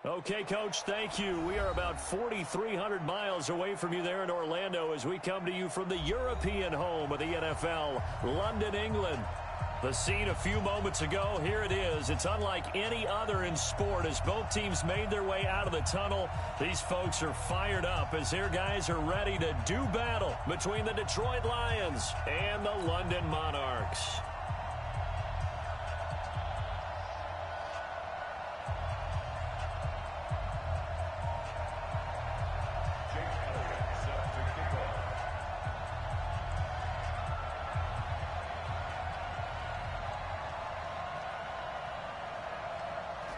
Okay, Coach, thank you. We are about 4,300 miles away from you there in Orlando as we come to you from the European home of the NFL, London, England. The scene a few moments ago, here it is. It's unlike any other in sport as both teams made their way out of the tunnel. These folks are fired up as their guys are ready to do battle between the Detroit Lions and the London Monarchs.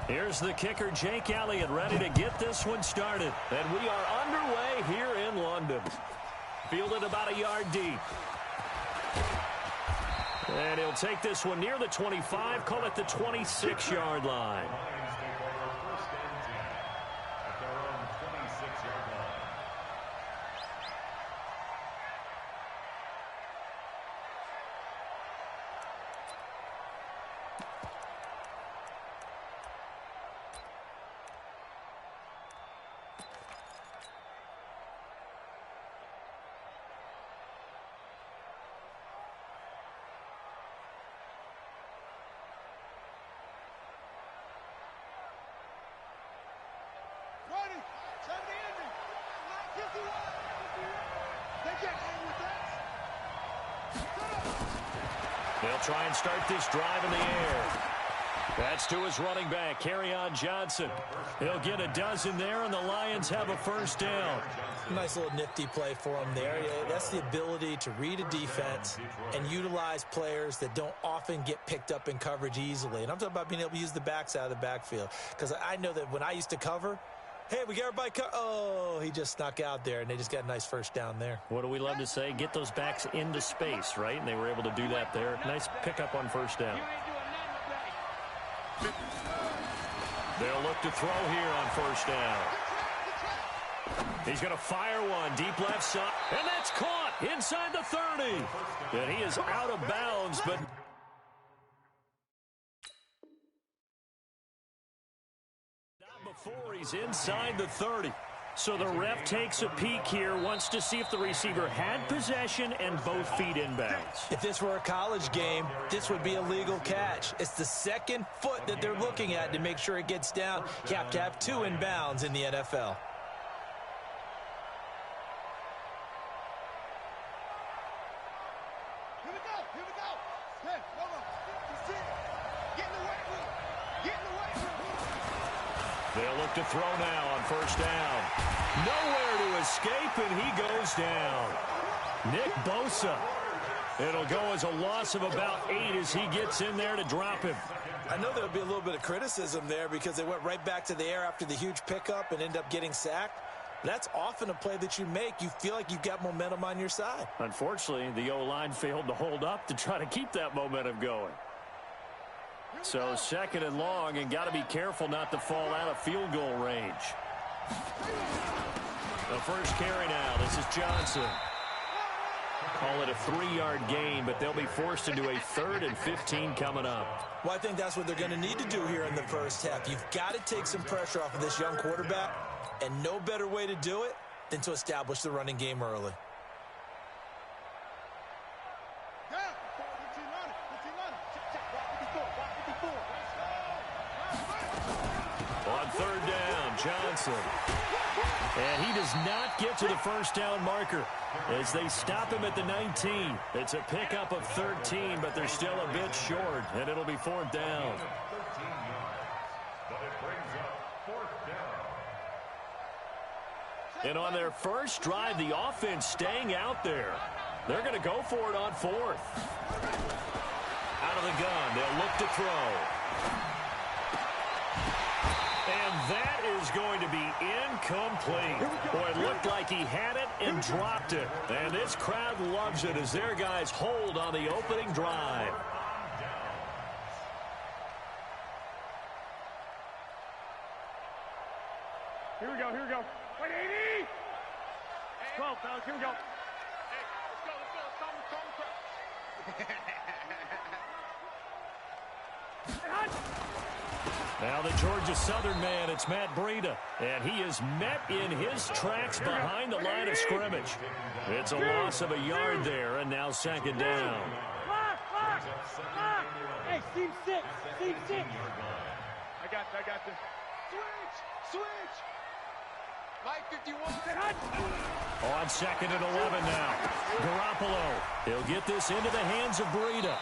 Here's the kicker, Jake Elliott, ready to get this one started. And we are underway here in London. Fielded about a yard deep. And he'll take this one near the 25, call it the 26-yard line. They'll try and start this drive in the air. That's to his running back, Kerryon Johnson. He'll get a dozen there, and the Lions have a first down. Nice little nifty play for him there. That's the ability to read a defense and utilize players that don't often get picked up in coverage easily. And I'm talking about being able to use the backs out of the backfield. Because I know that when I used to cover, hey, we got everybody oh, he just snuck out there, and they just got a nice first down there. What do we love to say? Get those backs into space, right? And they were able to do that there. Nice pickup on first down. They'll look to throw here on first down. He's going to fire one deep left side, and that's caught inside the 30. And he is out of bounds, but before he's inside the 30. So the ref takes a peek here, wants to see if the receiver had possession and both feet inbounds. If this were a college game, this would be a legal catch. It's the second foot that they're looking at to make sure it gets down. You have to have two inbounds in the NFL. They'll look to throw now on first down. Nowhere to escape, and he goes down. Nick Bosa. It'll go as a loss of about 8 as he gets in there to drop him. I know there'll be a little bit of criticism there because they went right back to the air after the huge pickup and end up getting sacked. That's often a play that you make. You feel like you've got momentum on your side. Unfortunately, the O-line failed to hold up to try to keep that momentum going. So second and long, and got to be careful not to fall out of field goal range. The first carry now. This is Johnson. Call it a 3-yard gain, but they'll be forced into a 3rd and 15 coming up. Well, I think that's what they're going to need to do here in the first half. You've got to take some pressure off of this young quarterback, and no better way to do it than to establish the running game early. On third down, Johnson. And he does not get to the first down marker as they stop him at the 19. It's a pickup of 13, but they're still a bit short, and it'll be 4th down. And on their first drive, the offense staying out there. They're going to go for it on 4th. Out of the gun, they'll look to throw. And that is going to be incomplete. Boy, it looked like he had it and dropped it. And this crowd loves it as their guys hold on the opening drive. Here we go, here we go. Wait, 80! 12, fellas, here we go. Hey, let's go. It's time to Now the Georgia Southern man, it's Matt Breida. And he is met in his tracks behind the line of scrimmage. It's a loss of a yard there, and now second down. Hey, team six. I got this. Switch. Mike 51. On second and 11 now. Garoppolo. He'll get this into the hands of Breida.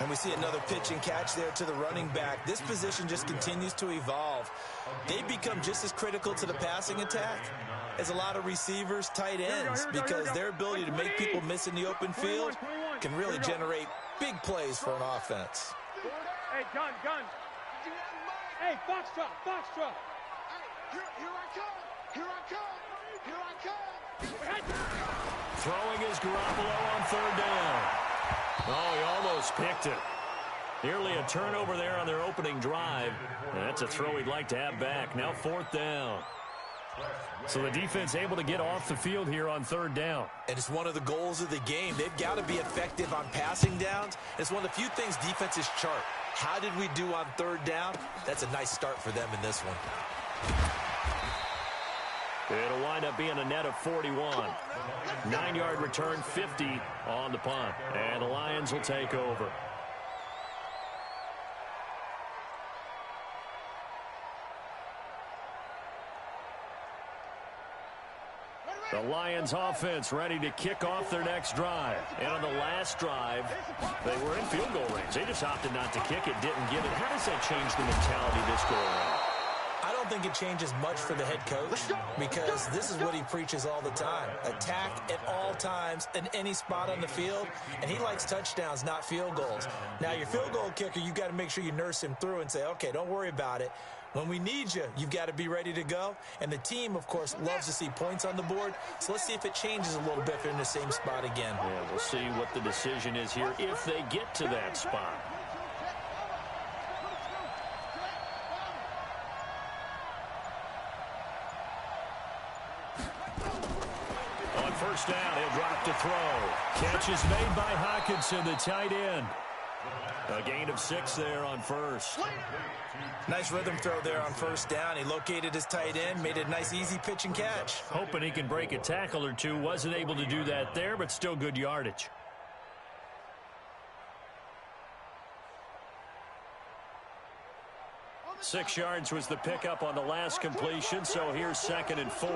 And we see another pitch and catch there to the running back. This position just continues to evolve. They become just as critical to the passing attack as a lot of receivers, tight ends, because their ability to make people miss in the open field can really generate big plays for an offense. Hey, gun. Hey, Foxtrot. Here I come. Throwing is Garoppolo on third down. Oh, he almost picked it. Nearly a turnover there on their opening drive. That's a throw he'd like to have back. Now fourth down. So the defense able to get off the field here on third down. And it's one of the goals of the game. They've got to be effective on passing downs. It's one of the few things defenses chart. How did we do on third down? That's a nice start for them in this one. It'll wind up being a net of 41. 9-yard return, 50 on the punt. And the Lions will take over. The Lions offense ready to kick off their next drive. And on the last drive, they were in field goal range. They just opted not to kick it, didn't give it. How does that change the mentality this go around? I don't think it changes much for the head coach because this is what he preaches all the time. Attack at all times in any spot on the field, and he likes touchdowns, not field goals. Now, your field goal kicker, you've got to make sure you nurse him through and say, okay, don't worry about it. When we need you, you've got to be ready to go. And the team, of course, loves to see points on the board. So let's see if it changes a little bit if they're in the same spot again. Yeah, we'll see what the decision is here if they get to that spot. On first down, he'll drop to throw. Catch is made by Hockenson, the tight end. A gain of 6 there on first. Nice rhythm throw there on first down. He located his tight end, made a nice easy pitch and catch. Hoping he can break a tackle or two. Wasn't able to do that there, but still good yardage. Six yards was the pickup on the last completion, so here's second and 4.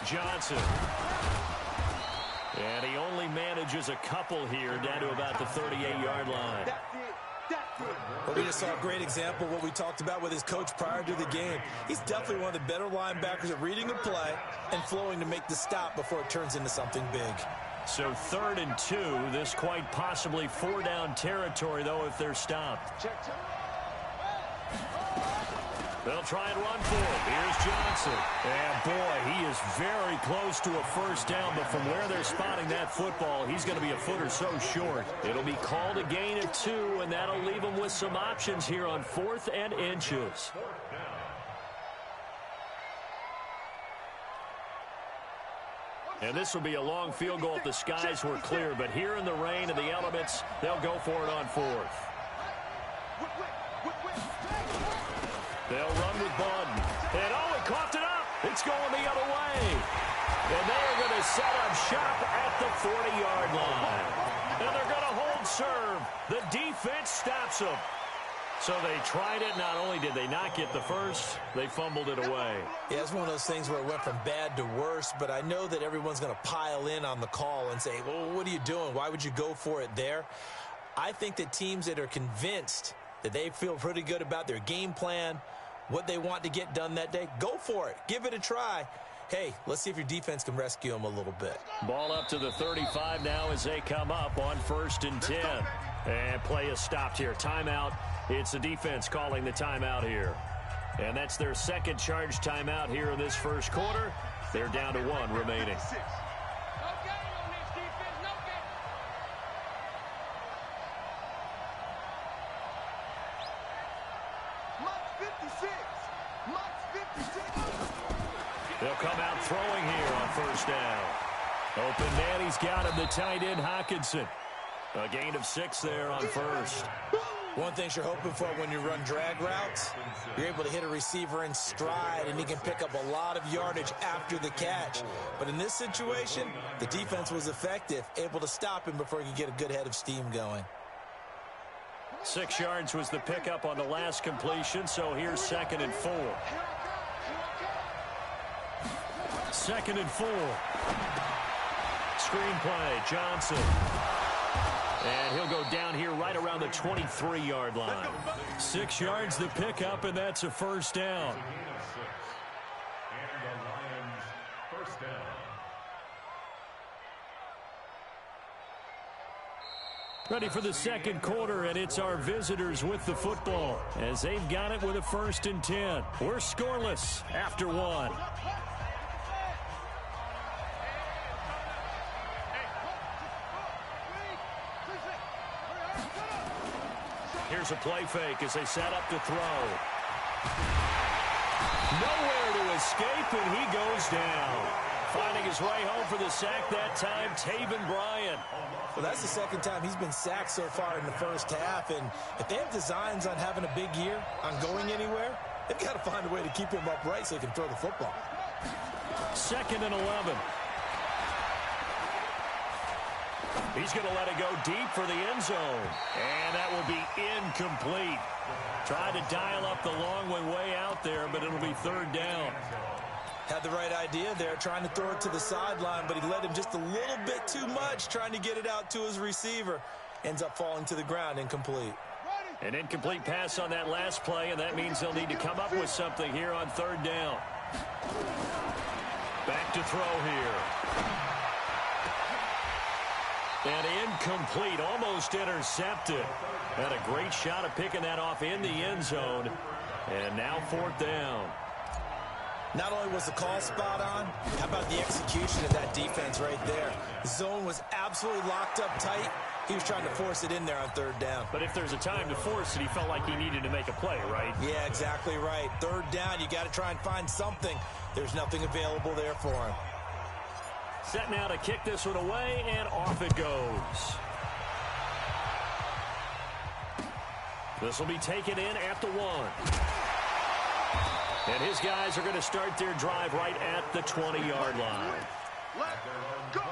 Johnson. And he only manages a couple here down to about the 38-yard line. Well, we just saw a great example of what we talked about with his coach prior to the game. He's definitely one of the better linebackers at reading a play and flowing to make the stop before it turns into something big. So 3rd and 2. This quite possibly 4-down territory, though, if they're stopped. They'll try and run for it. Here's Johnson. And, boy, he is very close to a first down, but from where they're spotting that football, he's going to be a foot or so short. It'll be called a gain of 2, and that'll leave him with some options here on 4th and inches. And this will be a long field goal if the skies were clear, but here in the rain and the elements, they'll go for it on 4th. They'll run with Bawden. And, oh, he coughed it up. It's going the other way. And they're going to set up shop at the 40-yard line. And they're going to hold serve. The defense stops them. So they tried it. Not only did they not get the first, they fumbled it away. Yeah, it's one of those things where it went from bad to worse, but I know that everyone's going to pile in on the call and say, well, what are you doing? Why would you go for it there? I think that teams that are convinced that they feel pretty good about their game plan, what they want to get done that day, go for it. Give it a try. Hey, let's see if your defense can rescue them a little bit. Ball up to the 35 now as they come up on 1st and 10. And play is stopped here. Timeout. It's the defense calling the timeout here. And that's their second charge timeout here in this first quarter. They're down to 1 remaining. They'll come out throwing here on first down. Open man, he's got him, the tight end, Hockenson. A gain of 6 there on first. One thing you're hoping for when you run drag routes, you're able to hit a receiver in stride, and he can pick up a lot of yardage after the catch. But in this situation, the defense was effective, able to stop him before he could get a good head of steam going. 6 yards was the pickup on the last completion, so here's 2nd and 4. 2nd and 4. Screenplay, Johnson. And he'll go down here right around the 23-yard line. 6 yards the pickup, and that's a first down. Ready for the second quarter, and it's our visitors with the football as they've got it with a 1st and 10. We're scoreless after 1. Here's a play fake as they set up to throw. Nowhere to escape, and he goes down. Finding his way home for the sack that time, Taven Bryan. Well, that's the 2nd time he's been sacked so far in the first half, and if they have designs on having a big year, on going anywhere, they've got to find a way to keep him upright so he can throw the football. 2nd and 11. He's going to let it go deep for the end zone, and that will be incomplete. Tried to dial up the long one way out there, but it'll be 3rd down. Had the right idea there, trying to throw it to the sideline, but he let him just a little bit too much, trying to get it out to his receiver. Ends up falling to the ground, incomplete. An incomplete pass on that last play, and that means they'll need to come up with something here on 3rd down. Back to throw here. And incomplete, almost intercepted. Had a great shot of picking that off in the end zone. And now 4th down. Not only was the call spot on, how about the execution of that defense right there? The zone was absolutely locked up tight. He was trying to force it in there on 3rd down. But if there's a time to force it, he felt like he needed to make a play, right? Yeah, exactly right. 3rd down, you got to try and find something. There's nothing available there for him. Set now to kick this one away, and off it goes. This will be taken in at the 1. And his guys are going to start their drive right at the 20-yard line. Let's go.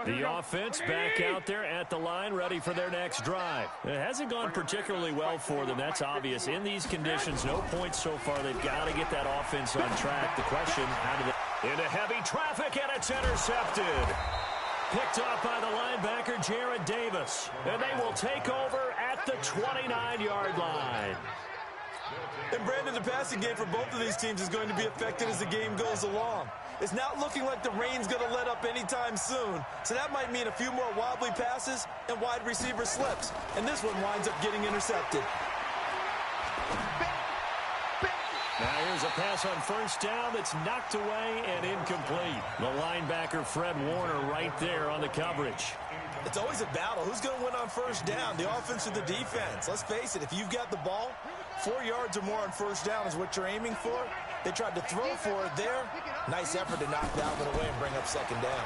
The offense back out there at the line, ready for their next drive. It hasn't gone particularly well for them. That's obvious. In these conditions, no points so far. They've got to get that offense on track. The question, how do they... Into heavy traffic, and it's intercepted. Picked off by the linebacker, Jarrad Davis. And they will take over at the 29-yard line. And Brandon, the passing game for both of these teams is going to be affected as the game goes along. It's not looking like the rain's going to let up anytime soon. So that might mean a few more wobbly passes and wide receiver slips. And this one winds up getting intercepted. Now here's a pass on 1st down that's knocked away and incomplete. The linebacker, Fred Warner, right there on the coverage. It's always a battle. Who's going to win on 1st down, the offense or the defense? Let's face it, if you've got the ball, 4 yards or more on 1st down is what you're aiming for. They tried to throw for it there. Nice effort to knock Dalvin away and bring up 2nd down.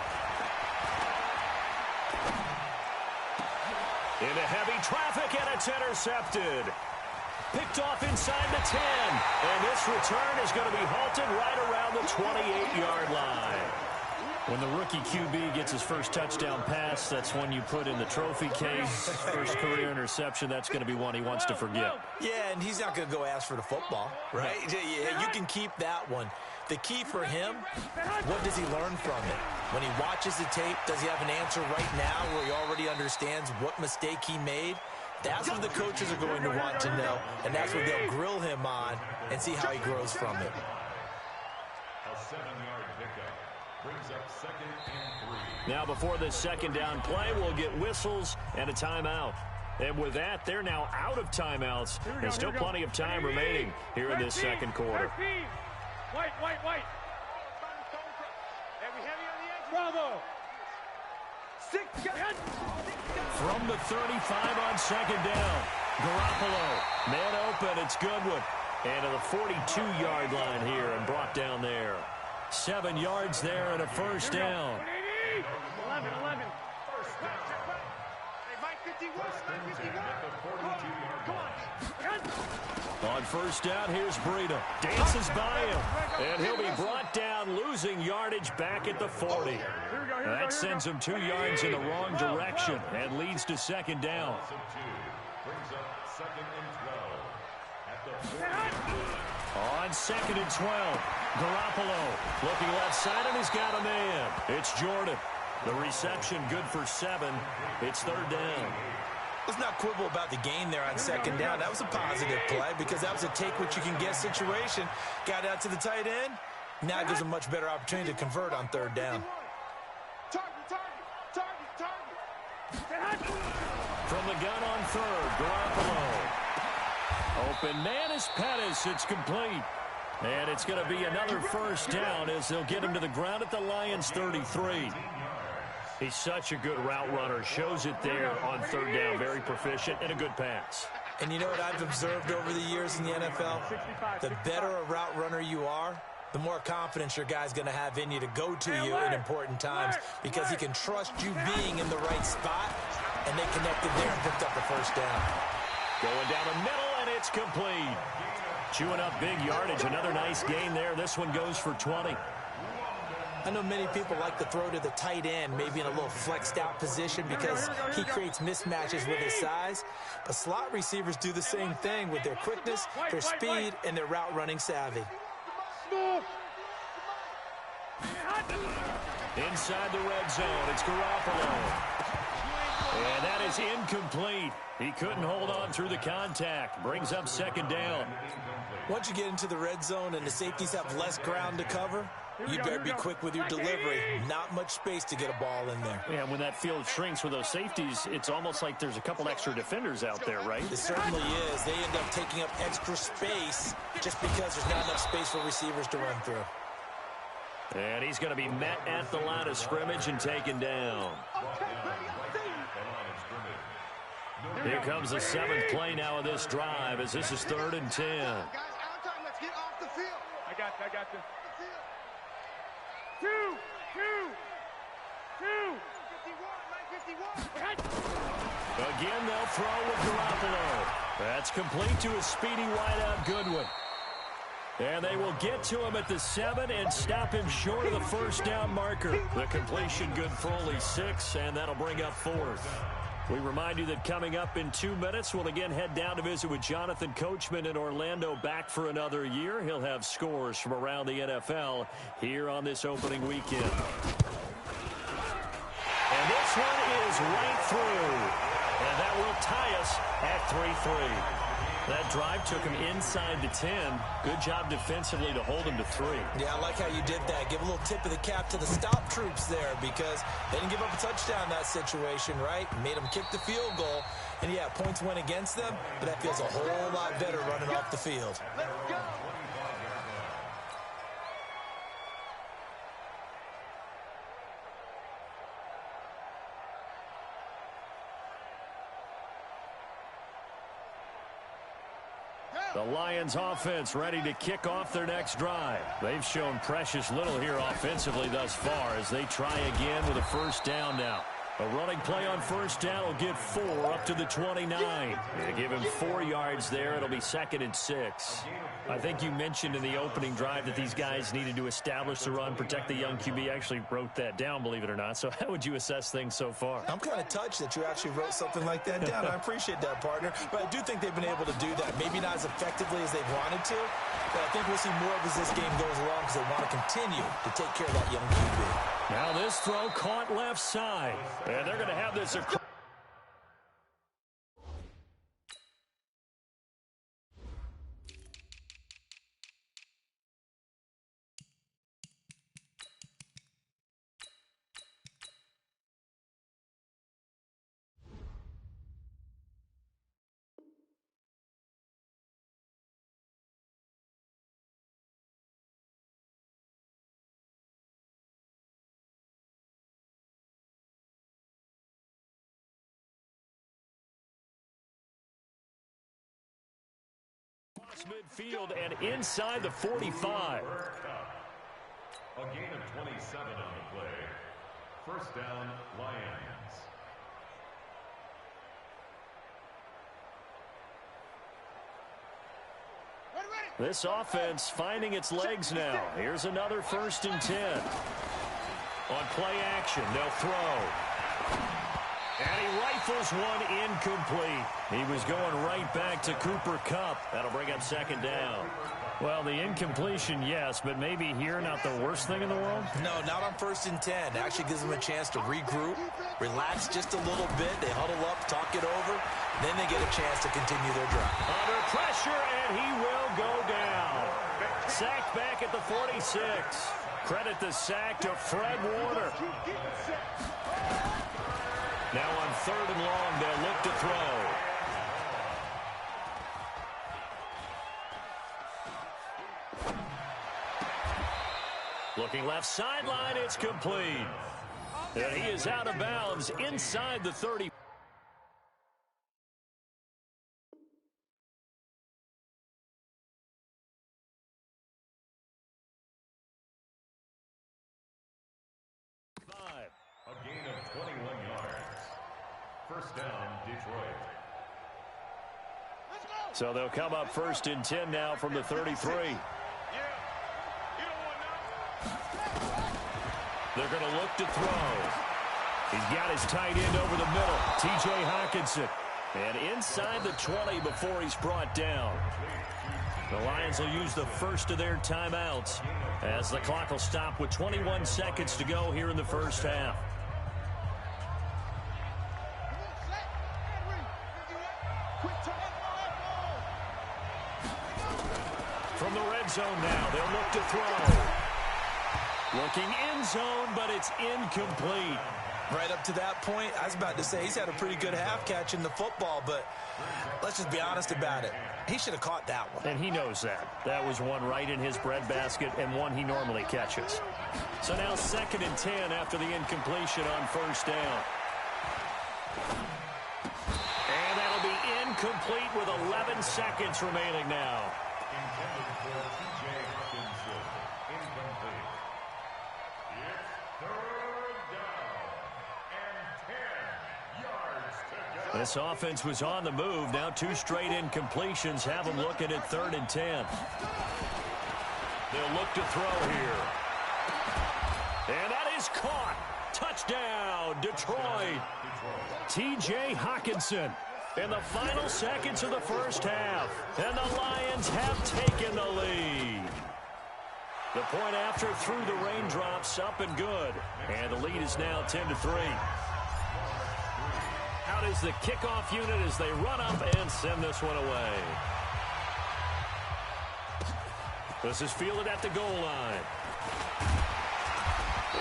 Into heavy traffic, and it's intercepted. Picked off inside the 10. And this return is going to be halted right around the 28-yard line. When the rookie QB gets his first touchdown pass, that's one you put in the trophy case. First career interception, that's going to be one he wants to forget. Yeah, and he's not going to go ask for the football, right? Yeah, you can keep that one. The key for him, what does he learn from it? When he watches the tape, does he have an answer right now where he already understands what mistake he made? That's what the coaches are going to want to know, and that's what they'll grill him on and see how he grows from it. A 7-yard pickup brings up 2nd and 3. Now before this 2nd down play, we'll get whistles and a timeout. And with that, they're now out of timeouts. There's still plenty of time remaining here in this 2nd quarter. White. Bravo. 6 From the 35 on 2nd down. Garoppolo, man open, it's Goodwin. And to the 42-yard line here and brought down there. 7 yards there and a first down. 11. On first down, here's Breida. Dances by him. And he'll be brought down, losing yardage back at the 40. That sends him 2 yards in the wrong direction and leads to second down. Brings up second and 12. On second and 12, Garoppolo looking left side, and he's got a man. It's Jordan. The reception good for 7. It's third down. Let's not quibble about the gain there on second down. That was a positive play because that was a take-what-you-can-get situation. Got out to the tight end. Now gives a much better opportunity to convert on third down. From the gun on third, Garoppolo. Open man is Pettis. It's complete. And it's going to be another first down as they'll get him to the ground at the Lions' 33. He's such a good route runner. Shows it there on third down. Very proficient and a good pass. And you know what I've observed over the years in the NFL? The better a route runner you are, the more confidence your guy's going to have in you to go to you in important times because he can trust you being in the right spot, and they connected there and picked up the first down. Going down the middle, and it's complete. Chewing up big yardage. Another nice gain there. This one goes for 20. I know many people like to throw to the tight end, maybe in a little flexed out position because he creates mismatches with his size. But slot receivers do the same thing with their quickness, their speed, and their route running savvy. Inside the red zone, it's Garoppolo. And that is incomplete. He couldn't hold on through the contact. Brings up second down. Once you get into the red zone and the safeties have less ground to cover, you better be quick with your delivery. Not much space to get a ball in there. Yeah, when that field shrinks with those safeties, it's almost like there's a couple extra defenders out there, right? It certainly is. They end up taking up extra space just because there's not enough space for receivers to run through. And he's going to be met at the line of scrimmage and taken down. Here comes the 7th play now of this drive as this is 3rd and 10. I got you. 2. Again, they'll throw with Garoppolo. That's complete to a speedy wideout Goodwin. And they will get to him at the 7 and stop him short of the first down marker. The completion good for only 6, and that'll bring up 4th. We remind you that coming up in 2 minutes, we'll again head down to visit with Jonathan Coachman in Orlando, back for another year. He'll have scores from around the NFL here on this opening weekend. And this one is right through. And that will tie us at 3-3. That drive took him inside the 10. Good job defensively to hold him to 3. Yeah, I like how you did that. Give a little tip of the cap to the stop troops there because they didn't give up a touchdown in that situation, right? Made them kick the field goal. And, yeah, points went against them, but that feels a whole lot better running off the field. Let's go. The Lions offense ready to kick off their next drive. They've shown precious little here offensively thus far as they try again with a first down now. A running play on first down will get 4 up to the 29. They give him 4 yards there. It'll be 2nd and 6. I think you mentioned in the opening drive that these guys needed to establish the run, protect the young QB. I actually wrote that down, believe it or not. So how would you assess things so far? I'm kind of touched that you actually wrote something like that down. I appreciate that, partner. But I do think they've been able to do that. Maybe not as effectively as they've wanted to. But I think we'll see more of as this game goes along because they want to continue to take care of that young QB. Now this throw caught left side. And they're going to have this across. Across midfield and inside the 45. A gain of 27 on the play. First down, Lions. This offense finding its legs now. Here's another 1st and 10. On play action, they'll throw. And he rifles one incomplete. He was going right back to Cooper Kupp. That'll bring up 2nd down. Well, the incompletion, yes, but maybe here not the worst thing in the world? No, not on 1st and 10. It actually gives them a chance to regroup, relax just a little bit. They huddle up, talk it over. Then they get a chance to continue their drive. Under pressure, and he will go down. Sacked back at the 46. Credit the sack to Fred Warner. Now on 3rd and long, they'll look to throw. Looking left sideline, it's complete. And he is out of bounds inside the 30. A gain of 21 yards. First down, Detroit. So they'll come up 1st and 10 now from the 33. They're going to look to throw. He's got his tight end over the middle, T.J. Hockenson. And inside the 20 before he's brought down. The Lions will use the first of their timeouts as the clock will stop with 21 seconds to go here in the first half. From the red zone now, they'll look to throw. Looking end zone, but it's incomplete. Right up to that point, I was about to say he's had a pretty good half catching the football, but let's just be honest about it. He should have caught that one. And he knows that. That was one right in his breadbasket and one he normally catches. So now 2nd and 10 after the incompletion on 1st down. And that'll be incomplete with 11 seconds remaining now. Intended for T.J. Hockenson. Incomplete. It's 3rd down and 10 yards to go. This offense was on the move. Now 2 straight incompletions have them looking at 3rd and 10. They'll look to throw here. And that is caught. Touchdown, Detroit. T.J. Hockenson. In the final seconds of the first half. And the Lions have taken the lead. The point after through the raindrops, up and good. And the lead is now 10-3. Out is the kickoff unit as they run up and send this one away. This is fielded at the goal line.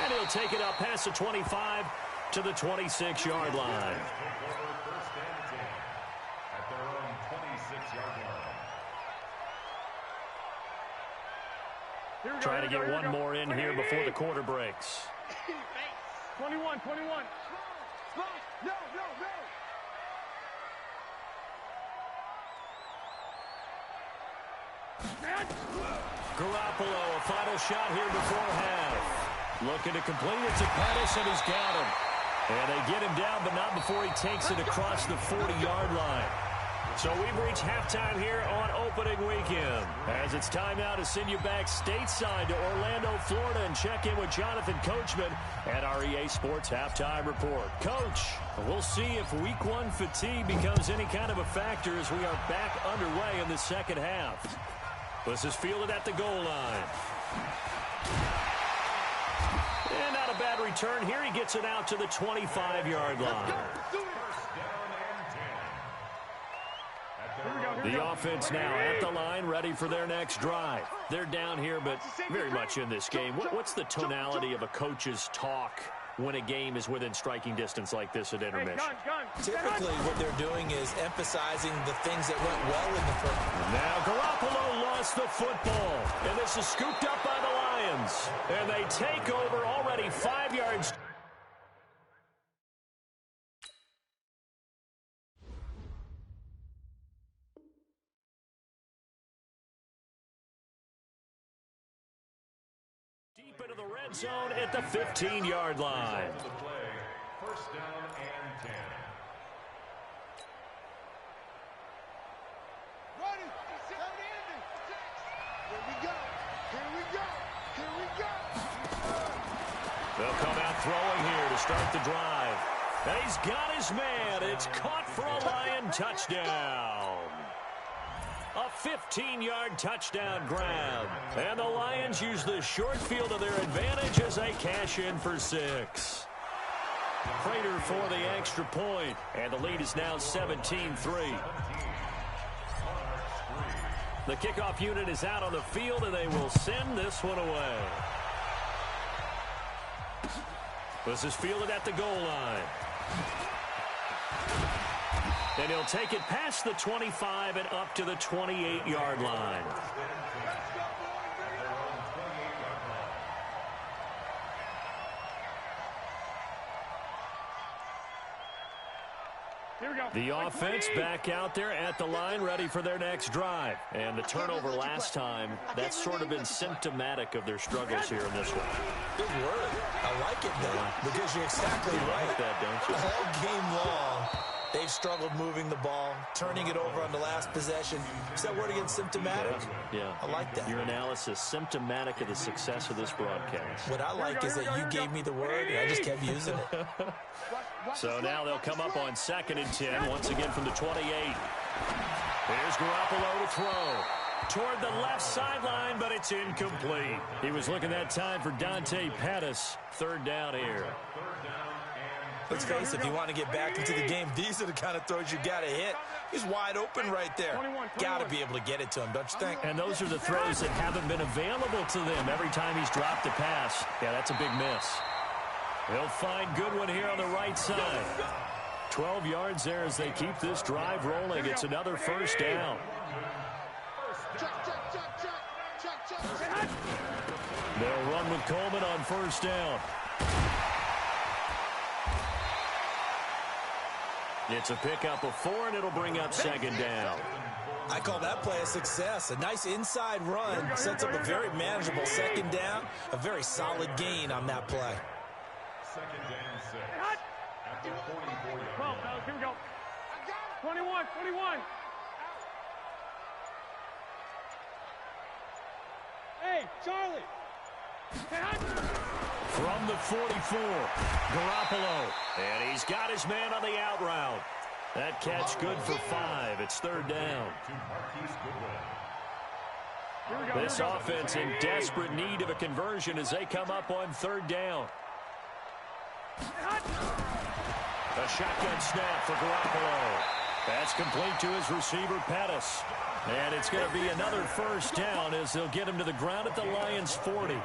And he'll take it up past the 25 to the 26-yard line. Trying to get one more in here before the quarter breaks. 21. No. Garoppolo, a final shot here before half. Looking to complete it to Pettis, and he's got him. And they get him down, but not before he takes it across the 40-yard line. So we've reached halftime here on opening weekend. As it's time now to send you back stateside to Orlando, Florida, and check in with Jonathan Coachman at our EA Sports Halftime Report. Coach, we'll see if Week 1 fatigue becomes any kind of a factor as we are back underway in the second half. This is fielded at the goal line. And not a bad return here. He gets it out to the 25-yard line. The offense now at the line, ready for their next drive. They're down here, but very much in this game. What's the tonality of a coach's talk when a game is within striking distance like this at intermission? Typically, what they're doing is emphasizing the things that went well in the first. Now Garoppolo lost the football, and this is scooped up by the Lions. And they take over already 5 yards. deep into the red zone at the 15-yard line. First down and 10. They'll come out throwing here to start the drive. And he's got his man. It's caught for a Lion touchdown. A 15-yard touchdown grab. And the Lions use the short field to their advantage as they cash in for 6. Prater for the extra point. And the lead is now 17-3. The kickoff unit is out on the field, and they will send this one away. This is fielded at the goal line. And he'll take it past the 25 and up to the 28-yard line. The offense back out there at the line, ready for their next drive. And the turnover last time, that's sort of been symptomatic of their struggles here in this one. Good word. I like it, though, because you're exactly right. Like that, don't you? All game long, they've struggled moving the ball, turning it over on the last possession. Is that word again, symptomatic? Yeah. I like that. Your analysis, symptomatic of the success of this broadcast. What I like is that you gave me the word, and I just kept using it. So now they'll come up on 2nd and 10, once again from the 28. Here's Garoppolo to throw. Toward the left sideline, but it's incomplete. He was looking that time for Dante Pettis. 3rd down here. Let's face it, if you want to get back into the game, these are the kind of throws you got to hit. He's wide open right there. Got to be able to get it to him, don't you think? And those are the throws that haven't been available to them every time he's dropped a pass. Yeah, that's a big miss. He'll find Goodwin here on the right side. 12 yards there as they keep this drive rolling. It's another 1st down. They'll run with Coleman on 1st down. It's a pickup of 4, and it'll bring up 2nd down. I call that play a success. A nice inside run sets up a very manageable 2nd down. A very solid gain on that play. 2nd and 6. At the 44-yard 12, fellas, here we go. 21, 21. Hey, Charlie. From the 44, Garoppolo. And he's got his man on the out route. That catch good for 5. It's 3rd down. This offense in desperate need of a conversion as they come up on 3rd down. A shotgun snap for Garoppolo. That's complete to his receiver, Pettis. And it's going to be another 1st down as they'll get him to the ground at the Lions' 40.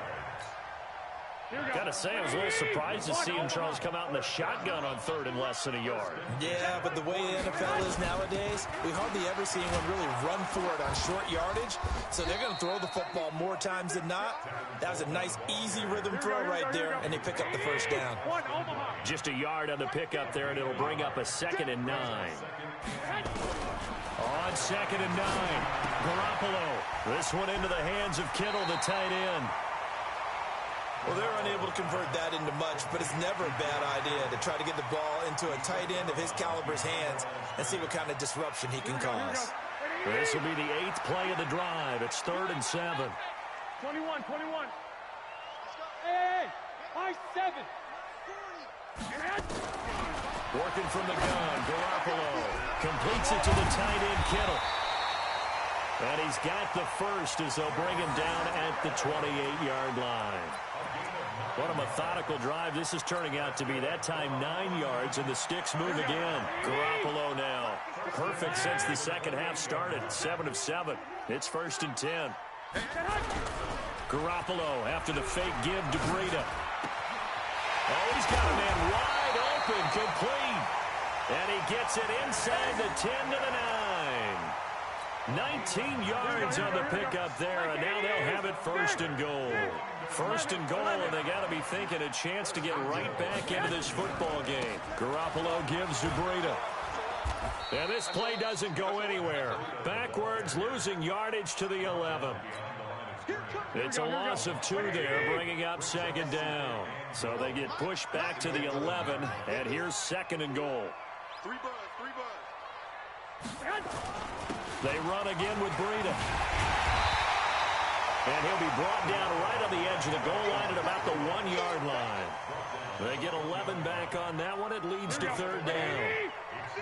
Got to say, I was a little surprised to see him, Charles, come out in the shotgun on 3rd and less than a yard. Yeah, but the way the NFL is nowadays, we hardly ever see anyone really run for it on short yardage. So they're going to throw the football more times than not. That was a nice, easy rhythm throw right there, and they pick up the 1st down. Just a yard on the pickup there, and it'll bring up a 2nd and 9. On 2nd and 9, Garoppolo. This one into the hands of Kittle, the tight end. Well, they're unable to convert that into much, but it's never a bad idea to try to get the ball into a tight end of his caliber's hands and see what kind of disruption he can cause. This will be the 8th play of the drive. It's 3rd and 7. 21, 21. Hey, high 7. Working from the gun, Garoppolo completes it to the tight end, Kittle. And he's got the 1st as they'll bring him down at the 28-yard line. What a methodical drive this is turning out to be. That time 9 yards, and the sticks move again. Garoppolo now. Perfect since the 2nd half started. 7 of 7. It's 1st and 10. Garoppolo after the fake give to Breida. Oh, he's got a man wide open, complete. And he gets it inside the 10 to the 9. 19 yards on the pickup there, and now they'll have it 1st and goal. 1st and goal, and they got to be thinking a chance to get right back into this football game. Garoppolo gives to Breida. And this play doesn't go anywhere. Backwards, losing yardage to the 11. It's a loss of 2 there, bringing up second down. So they get pushed back to the 11, and here's second and goal. They run again with Breida. And he'll be brought down right on the edge of the goal line at about the 1-yard line. They get 11 back on that one. It leads to third down.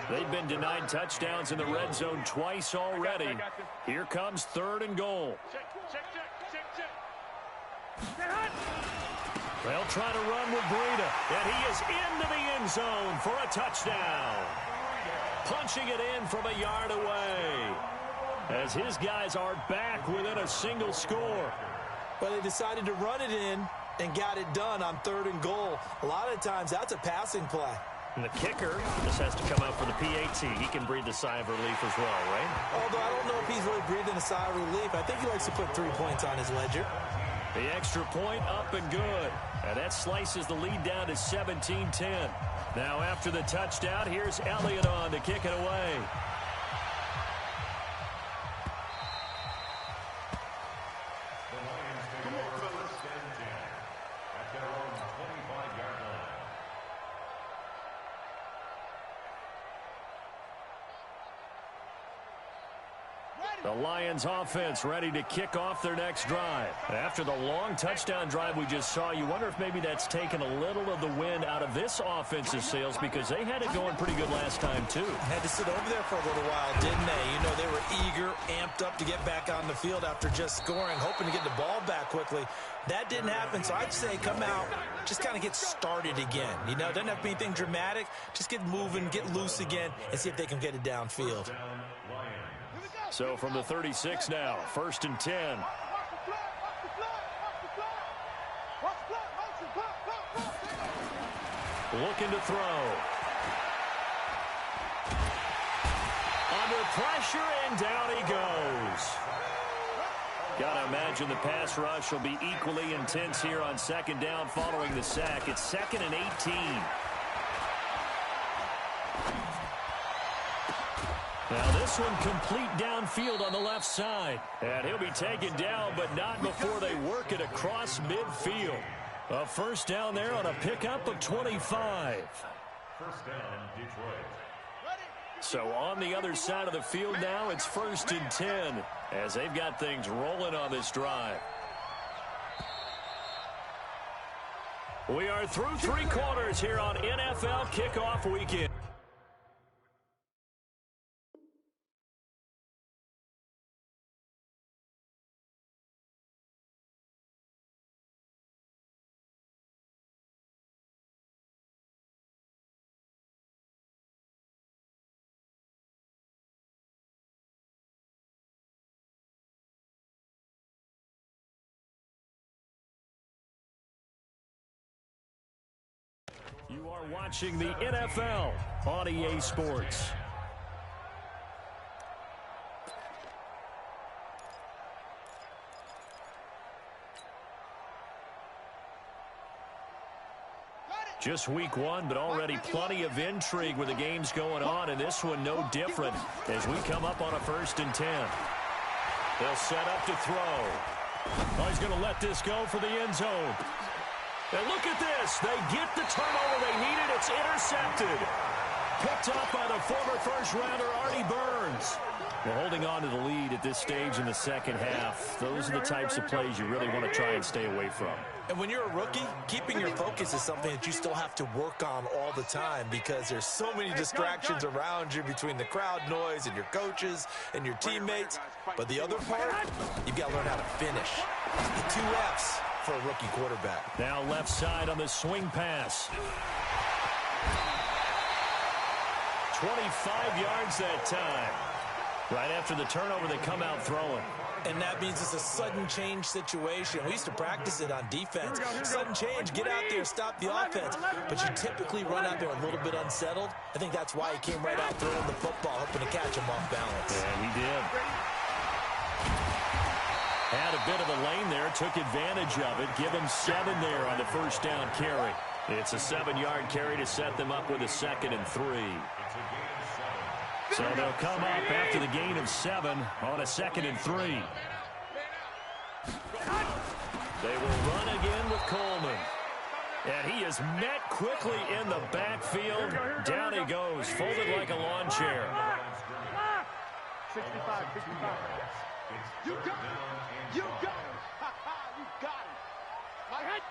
They've been denied touchdowns in the red zone twice already. Here comes third and goal. They'll try to run with Breida, and he is into the end zone for a touchdown. Punching it in from a yard away, as his guys are back within a single score. But they decided to run it in and got it done on third and goal. A lot of times, that's a passing play. And the kicker just has to come out for the PAT. He can breathe a sigh of relief as well, right? Although I don't know if he's really breathing a sigh of relief. I think he likes to put 3 points on his ledger. The extra point up and good. And that slices the lead down to 17-10. Now after the touchdown, here's Elliott on to kick it away. The Lions offense ready to kick off their next drive. After the long touchdown drive we just saw, you wonder if maybe that's taken a little of the wind out of this offensive sails, because they had it going pretty good last time too. Had to sit over there for a little while, didn't they? You know, they were eager, amped up to get back on the field after just scoring, hoping to get the ball back quickly. That didn't happen, so I'd say come out, just kind of get started again. You know, it doesn't have to be anything dramatic. Just get moving, get loose again, and see if they can get it downfield. So from the 36 now, 1st and 10. Looking to throw. Under pressure, and down he goes. Gotta imagine the pass rush will be equally intense here on second down following the sack. It's 2nd and 18. Now this one complete downfield on the left side. And he'll be taken down, but not before they work it across midfield. A first down there on a pickup of 25. First down, Detroit. So on the other side of the field now, it's 1st and 10 as they've got things rolling on this drive. We are through 3 quarters here on NFL Kickoff Weekend. You are watching the NFL on EA Sports. Just week 1, but already plenty of intrigue with the games going on, and this one no different as we come up on a 1st and 10. They'll set up to throw. Oh, he's going to let this go for the end zone. And look at this. They get the turnover they needed. It's intercepted. Picked up by the former first-rounder Artie Burns. Well, holding on to the lead at this stage in the second half, those are the types of plays you really want to try and stay away from. And when you're a rookie, keeping your focus is something that you still have to work on all the time, because there's so many distractions around you between the crowd noise and your coaches and your teammates. But the other part, you've got to learn how to finish. The 2 F's for a rookie quarterback. Now left side on the swing pass. 25 yards that time. Right after the turnover, they come out throwing. And that means it's a sudden change situation. We used to practice it on defense. Sudden change, get out there, stop the offense. But you typically run out there a little bit unsettled. I think that's why he came right out throwing the football, hoping to catch him off balance. And he did. Had a bit of a lane there, took advantage of it. Give him 7 there on the first down carry. It's a 7-yard carry to set them up with a 2nd and 3. So they'll come up after the gain of 7 on a 2nd and 3. They will run again with Coleman. And he is met quickly in the backfield. Down he goes, folded like a lawn chair. 65, 65. You got him. You got him. You got him. My head.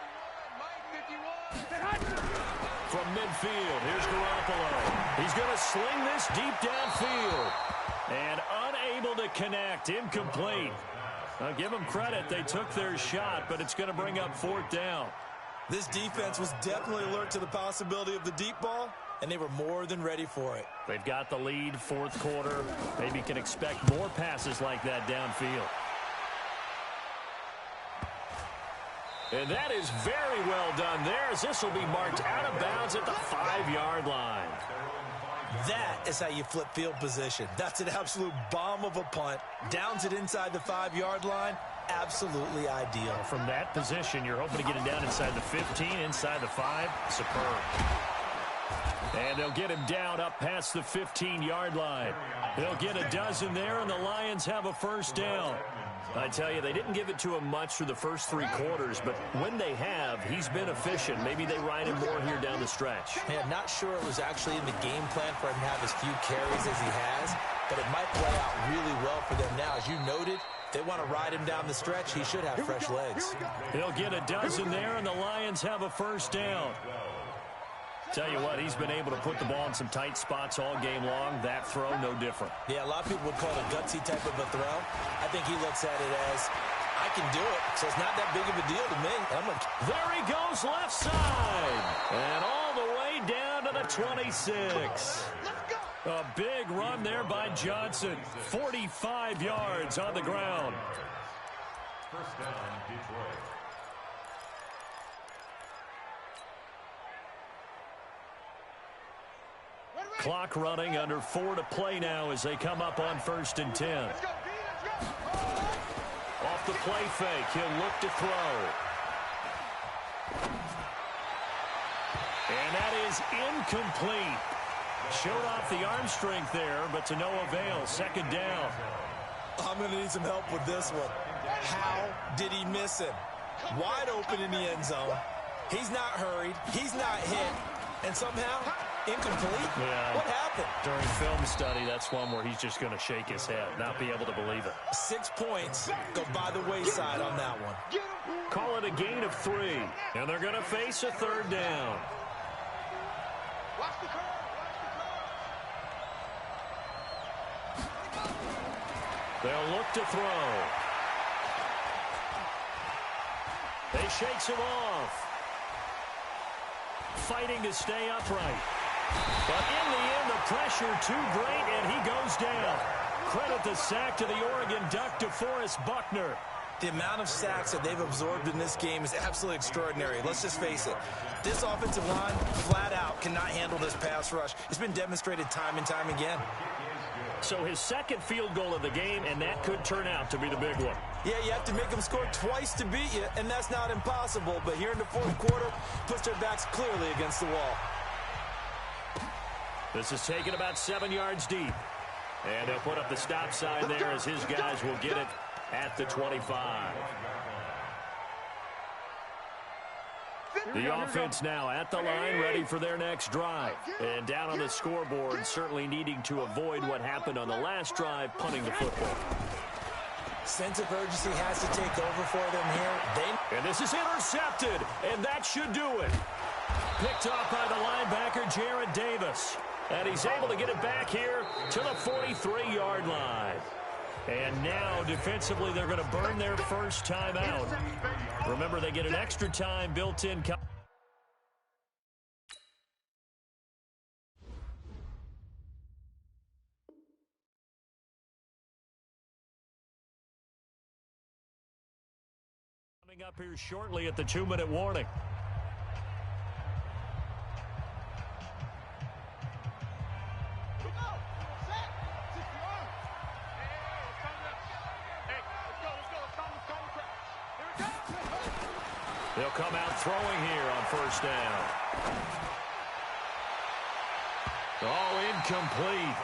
From midfield, here's Garoppolo. He's going to sling this deep downfield. And unable to connect, incomplete. I'll give them credit. They took their shot, but it's going to bring up 4th down. This defense was definitely alert to the possibility of the deep ball, and they were more than ready for it. They've got the lead, 4th quarter. Maybe can expect more passes like that downfield. And that is very well done there, as this will be marked out of bounds at the 5-yard line. That is how you flip field position. That's an absolute bomb of a punt. Downs it inside the 5-yard line. Absolutely ideal. From that position, you're hoping to get it down inside the 15, inside the 5. Superb. And they'll get him down up past the 15-yard line. They'll get a dozen there, and the Lions have a 1st down. I tell you, they didn't give it to him much through the first 3 quarters, but when they have, he's been efficient. Maybe they ride him more here down the stretch. Hey, I'm not sure it was actually in the game plan for him to have as few carries as he has, but it might play out really well for them now. As you noted, they want to ride him down the stretch. He should have fresh legs. He'll get a dozen there, and the Lions have a 1st down. Tell you what, he's been able to put the ball in some tight spots all game long. That throw, no different. Yeah, a lot of people would call it a gutsy type of a throw. I think he looks at it as, I can do it, so it's not that big of a deal to me. There he goes, left side. And all the way down to the 26. A big run there by Johnson. 45 yards on the ground. 1st down, Detroit. Clock running, under 4 to play now as they come up on 1st and 10. Off the play fake, he'll look to throw. And that is incomplete. Showed off the arm strength there, but to no avail. 2nd down. I'm going to need some help with this one. How did he miss him? Wide open in the end zone. He's not hurried. He's not hit. And somehow, incomplete? Yeah. What happened? During film study, that's one where he's just going to shake his head, not be able to believe it. 6 points go by the wayside on that one. Call it a gain of 3. And they're going to face a 3rd down. They'll look to throw. They shakes him off. Fighting to stay upright. But in the end, the pressure too great, and he goes down. Credit the sack to the Oregon Duck, DeForest Buckner. The amount of sacks that they've absorbed in this game is absolutely extraordinary. Let's just face it. This offensive line, flat out, cannot handle this pass rush. It's been demonstrated time and time again. So his 2nd field goal of the game, and that could turn out to be the big one. Yeah, you have to make them score twice to beat you, and that's not impossible. But here in the 4th quarter, puts their backs clearly against the wall. This is taken about 7 yards deep. And they'll put up the stop sign there as his guys will get it at the 25. The offense now at the line, ready for their next drive. And down on the scoreboard, certainly needing to avoid what happened on the last drive, punting the football. Sense of urgency has to take over for them here. And this is intercepted, and that should do it. Picked off by the linebacker, Jared Davis. And he's able to get it back here to the 43-yard line. And now, defensively, they're going to burn their first time out. Remember, they get an extra time built in. Coming up here shortly at the 2-minute warning. They'll come out throwing here on 1st down. Oh, incomplete.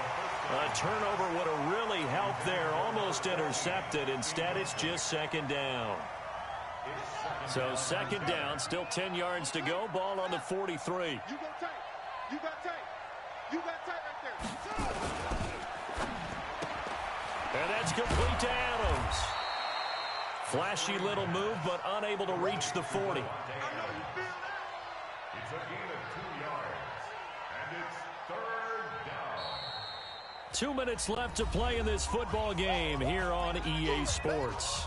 A turnover would have really helped there. Almost intercepted. Instead, it's just 2nd down. So second down, still 10 yards to go. Ball on the 43. You go tight. You got tight. You got tight right there. And that's complete to Adams. Flashy little move, but unable to reach the 40. It's a gain of 2 yards, and it's third down. 2 minutes left to play in this football game here on EA Sports.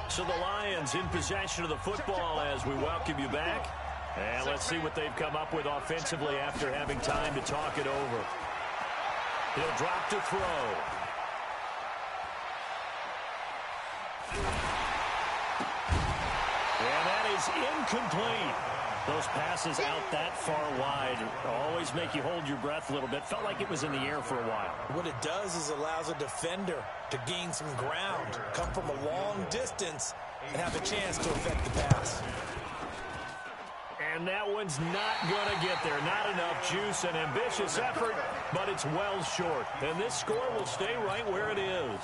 So the Lions in possession of the football as we welcome you back. And let's see what they've come up with offensively after having time to talk it over. He'll drop to throw. And that is incomplete. Those passes out that far wide always make you hold your breath a little bit. Felt like it was in the air for a while. What it does is allows a defender to gain some ground, come from a long distance, and have a chance to affect the pass. And that one's not going to get there. Not enough juice. An ambitious effort, but it's well short. And this score will stay right where it is.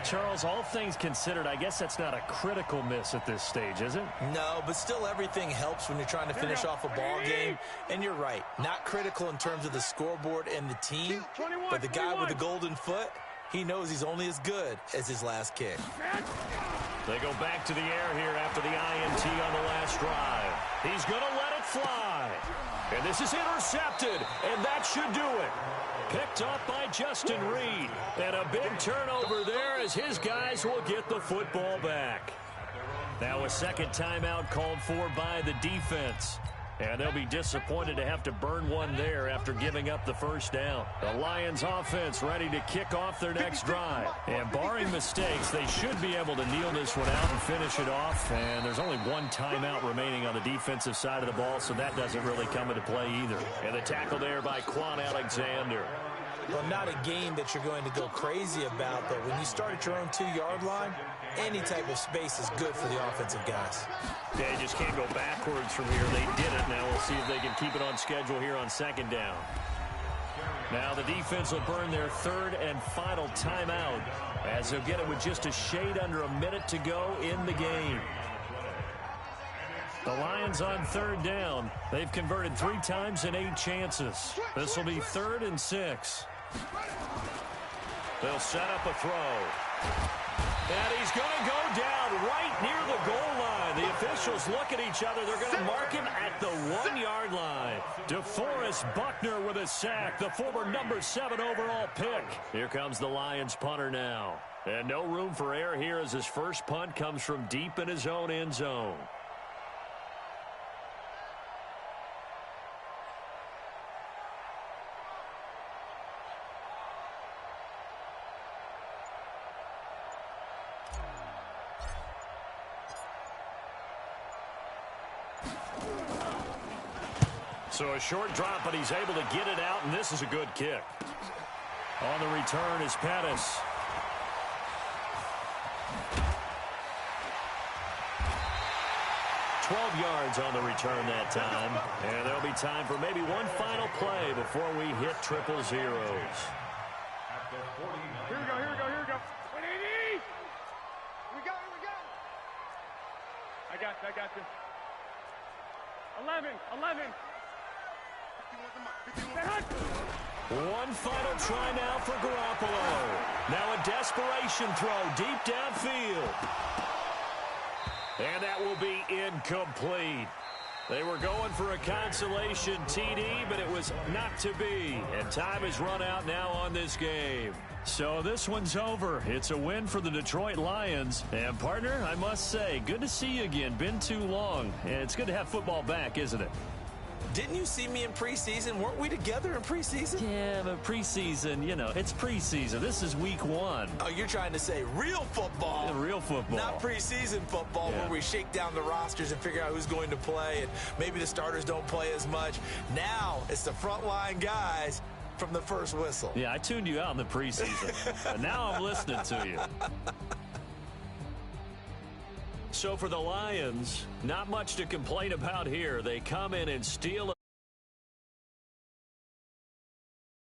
Charles, all things considered, I guess that's not a critical miss at this stage, is it? No, but still everything helps when you're trying to finish off a ball game. And you're right, not critical in terms of the scoreboard and the team, but the guy with the golden foot, he knows he's only as good as his last kick. They go back to the air here after the INT on the last drive. He's going to let it fly. And this is intercepted, and that should do it. Picked up by Justin Reed. And a big turnover there as his guys will get the football back. Now a second timeout called for by the defense. And they'll be disappointed to have to burn one there after giving up the first down. The Lions offense ready to kick off their next drive. And barring mistakes, they should be able to kneel this one out and finish it off. And there's only one timeout remaining on the defensive side of the ball, so that doesn't really come into play either. And the tackle there by Quan Alexander. Well, not a game that you're going to go crazy about, but when you start at your own 2-yard line, any type of space is good for the offensive guys. They just can't go backwards from here. They did it. Now we'll see if they can keep it on schedule here on second down. Now the defense will burn their third and final timeout as they'll get it with just a shade under a minute to go in the game. The Lions on third down. They've converted 3 times in 8 chances. This will be 3rd and 6. They'll set up a throw. And he's going to go down right near the goal line. The officials look at each other. They're going to mark him at the 1-yard line. DeForest Buckner with a sack, the former number 7 overall pick. Here comes the Lions punter now. And no room for error here as his first punt comes from deep in his own end zone. So a short drop, but he's able to get it out, and this is a good kick. On the return is Pettis. Yards on the return that time. And there'll be time for maybe one final play before we hit triple zeros. Here we go, here we go, here we go. 180! We go, here we go. I got you. 11. One final try now for Garoppolo. Now a desperation throw deep downfield. And that will be incomplete. They were going for a consolation TD, but it was not to be. And time has run out now on this game. So this one's over. It's a win for the Detroit Lions. And, partner, I must say, good to see you again. Been too long. And it's good to have football back, isn't it? Didn't you see me in preseason? Weren't we together in preseason? Yeah, but preseason, it's preseason. This is week 1. Oh, you're trying to say real football. Yeah, real football. Not preseason football where we shake down the rosters and figure out who's going to play, and maybe the starters don't play as much. Now it's the frontline guys from the first whistle. Yeah, I tuned you out in the preseason. But now I'm listening to you. So for the Lions, not much to complain about here. They come in and steal